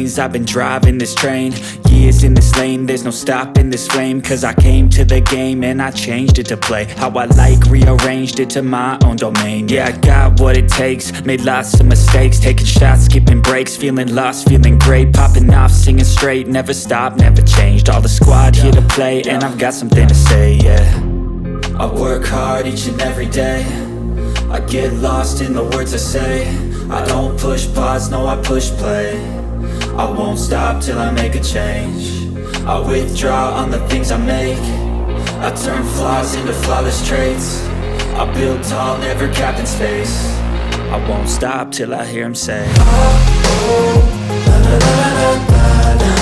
veins, I've been driving this train. Years in this lane, there's no stopping this flame. Cause I came to the game and I changed it to play how I like, rearranged it to my own domain. Yeah, I got what it takes, made lots of mistakes, taking shots, skipping breaks, feeling lost, feeling great, popping off, singing straight, never stopped, never changed. All the squad here to play, and I've got something to say, yeah. I work hard each and every day, I get lost in the words I say. I don't push pause, no I push play. I won't stop till I make a change. I withdraw on the things I make. I turn flaws into flawless traits. I build tall, never capped in space. I won't stop till I hear him say, oh, oh, la la la la la la.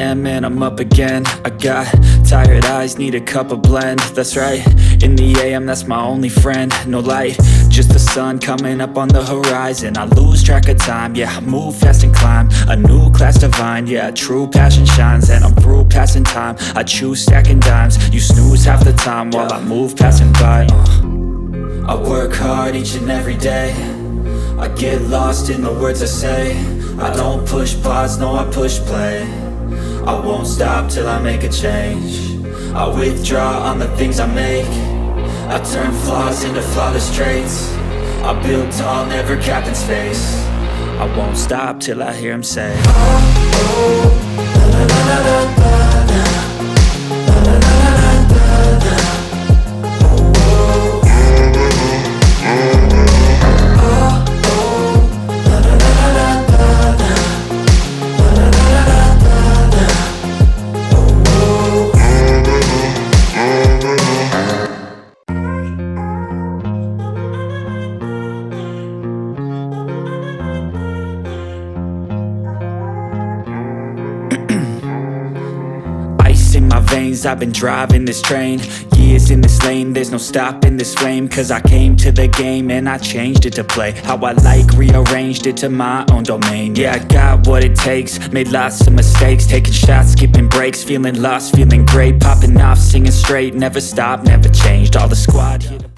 And I'm up again. I got tired eyes, need a cup of blend. That's right, in the AM, that's my only friend. No light, just the sun coming up on the horizon. I lose track of time, yeah, I move fast and climb a new class divine, yeah, true passion shines. And I'm through passing time, I choose stacking dimes. You snooze half the time while I move passing by. I work hard each and every day, I get lost in the words I say. I don't push pause, no I push play. I won't stop till I make a change. I withdraw on the things I make. I turn flaws into flawless traits. I build tall, never capped in space. I won't stop till I hear him say, oh, oh, la la la la la la. In my veins, I've been driving this train. Years in this lane, there's no stopping this flame. Cause I came to the game and I changed it to play how I like, rearranged it to my own domain. Yeah, I got what it takes, made lots of mistakes, taking shots, skipping breaks, feeling lost, feeling great, popping off, singing straight, never stopped, never changed. All the squad here to